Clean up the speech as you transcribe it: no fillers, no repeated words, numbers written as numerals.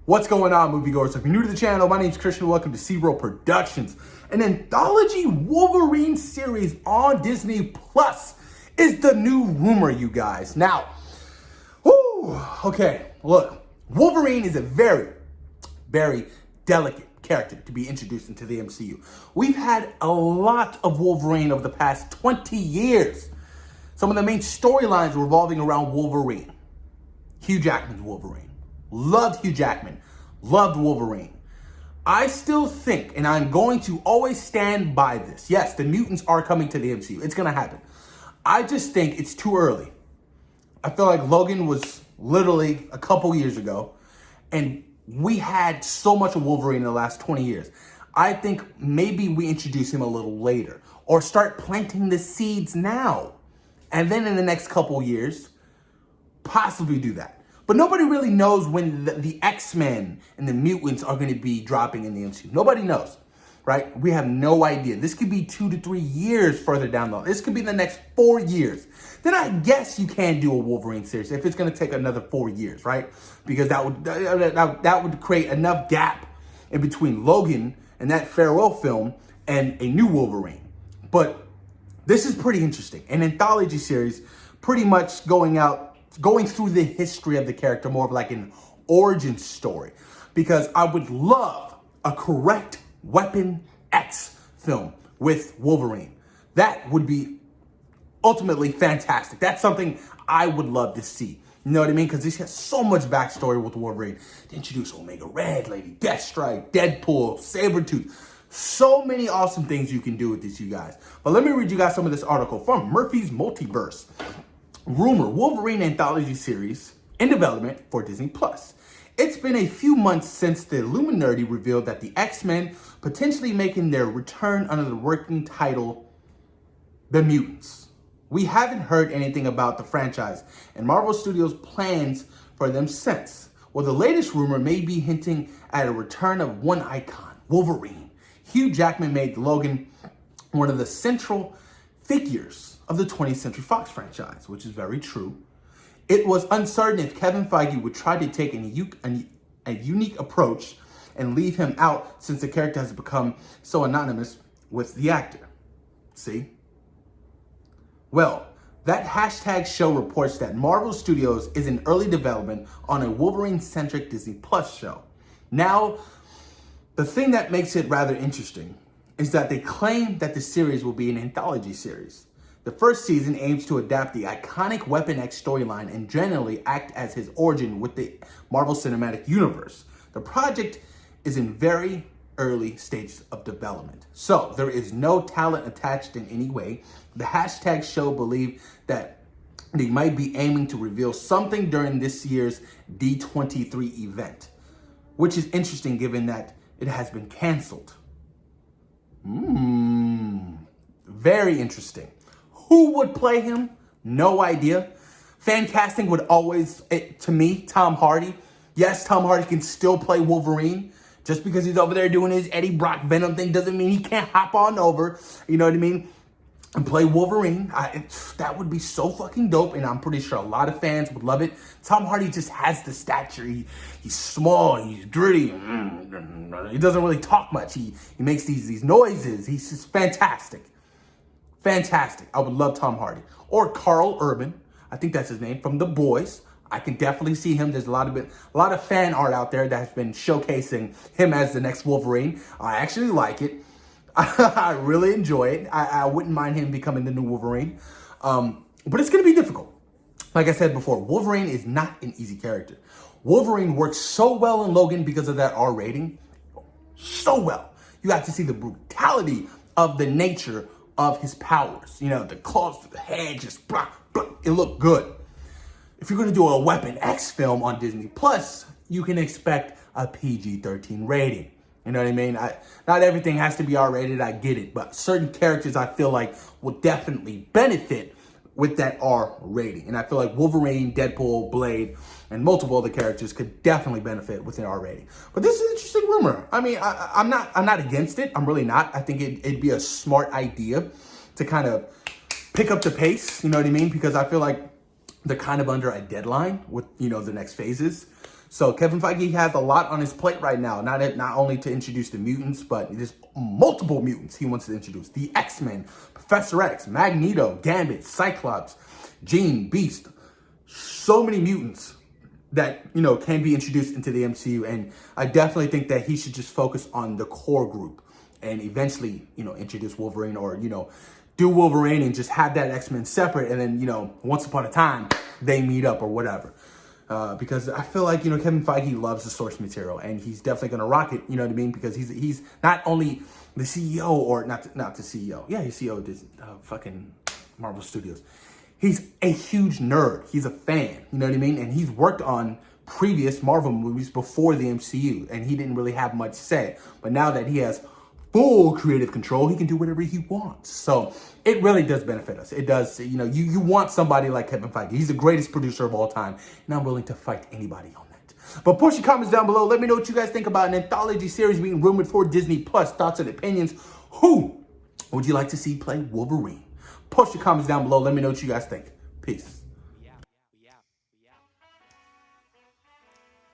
What's going on, moviegoers? If you're new to the channel, my name's Christian. Welcome to Zero Productions. An anthology Wolverine series on Disney Plus is the new rumor, you guys. Now, okay, look, Wolverine is a very, very delicate character to be introduced into the MCU. We've had a lot of Wolverine over the past 20 years. Some of the main storylines revolving around Wolverine. Hugh Jackman's Wolverine. Loved Hugh Jackman. Loved Wolverine. I still think, and I'm going to always stand by this. Yes, the mutants are coming to the MCU. It's going to happen. I just think it's too early. I feel like Logan was literally a couple years ago, and we had so much of Wolverine in the last 20 years. I think maybe we introduce him a little later, or start planting the seeds now. And then in the next couple years, possibly do that. But nobody really knows when the X-Men and the mutants are going to be dropping in the MCU. Nobody knows, right? We have no idea. This could be 2 to 3 years further down the line. This could be the next 4 years. Then I guess you can do a Wolverine series if it's going to take another 4 years, right? Because that would create enough gap in between Logan and that farewell film and a new Wolverine. But this is pretty interesting. An anthology series pretty much going through the history of the character, more of like an origin story. Because I would love a correct Weapon X film with Wolverine. That would be ultimately fantastic. That's something I would love to see. You know what I mean? Because this has so much backstory with Wolverine. To introduce Omega Red, Lady Deathstrike, Deadpool, Sabretooth. So many awesome things you can do with this, you guys. But let me read you guys some of this article from Murphy's Multiverse. Rumor, Wolverine Anthology series in development for Disney Plus. It's been a few months since the Illuminati revealed that the X-Men potentially making their return under the working title, The Mutants. We haven't heard anything about the franchise and Marvel Studios' plans for them since. Well, the latest rumor may be hinting at a return of one icon, Wolverine. Hugh Jackman made Logan one of the central figures of the 20th Century Fox franchise, which is very true. It was uncertain if Kevin Feige would try to take a unique approach and leave him out since the character has become so anonymous with the actor. See? Well, that hashtag show reports that Marvel Studios is in early development on a Wolverine-centric Disney Plus show. Now, the thing that makes it rather interesting is that they claim that the series will be an anthology series. The first season aims to adapt the iconic Weapon X storyline and generally act as his origin with the Marvel Cinematic Universe. The project is in very early stages of development, so there is no talent attached in any way. The hashtag show believe that they might be aiming to reveal something during this year's D23 event, which is interesting given that it has been canceled. Very interesting. Who would play him? No idea. Fan casting would always, to me, Tom Hardy. Yes, Tom Hardy can still play Wolverine. Just because he's over there doing his Eddie Brock Venom thing doesn't mean he can't hop on over, you know what I mean, and play Wolverine. That would be so fucking dope, and I'm pretty sure a lot of fans would love it. Tom Hardy just has the stature. He's small, he's gritty. He doesn't really talk much. He makes these noises. He's just fantastic. Fantastic. I would love Tom Hardy. Or Carl Urban. I think that's his name, from The Boys. I can definitely see him. There's a lot of fan art out there that has been showcasing him as the next Wolverine. I actually like it. I really enjoy it. I wouldn't mind him becoming the new Wolverine. But it's going to be difficult. Like I said before, Wolverine is not an easy character. Wolverine works so well in Logan because of that R rating. So well. You have to see the brutality of the nature of his powers. You know, the claws to the head, just blah, blah. It looked good. If you're going to do a Weapon X film on Disney Plus, you can expect a PG-13 rating. You know what I mean? Not everything has to be R-rated, I get it. But certain characters I feel like will definitely benefit with that R rating. And I feel like Wolverine, Deadpool, Blade, and multiple other characters could definitely benefit with an R rating. But this is an interesting rumor. I mean, I'm not against it. I'm really not. I think it'd be a smart idea to kind of pick up the pace. You know what I mean? Because I feel like they're kind of under a deadline with, you know, the next phases. So Kevin Feige has a lot on his plate right now, not only to introduce the mutants, but there's multiple mutants he wants to introduce. The X-Men, Professor X, Magneto, Gambit, Cyclops, Jean, Beast. So many mutants that, you know, can be introduced into the MCU. And I definitely think that he should just focus on the core group and eventually, you know, introduce Wolverine, or, you know, do Wolverine and just have that X-Men separate. And then, you know, once upon a time, they meet up or whatever. Because I feel like, you know, Kevin Feige loves the source material, and he's definitely going to rock it, you know what I mean? Because he's not only the CEO, or not the CEO. Yeah, he's CEO of this fucking Marvel Studios. He's a huge nerd. He's a fan, you know what I mean? And he's worked on previous Marvel movies before the MCU, and he didn't really have much say. But now that he has full creative control, he can do whatever he wants. So it really does benefit us. It does. You know, you want somebody like Kevin Feige. He's the greatest producer of all time, and I'm willing to fight anybody on that. But post your comments down below. Let me know what you guys think about an anthology series being rumored for Disney Plus. Thoughts and opinions. Who would you like to see play Wolverine? Post your comments down below. Let me know what you guys think. Peace.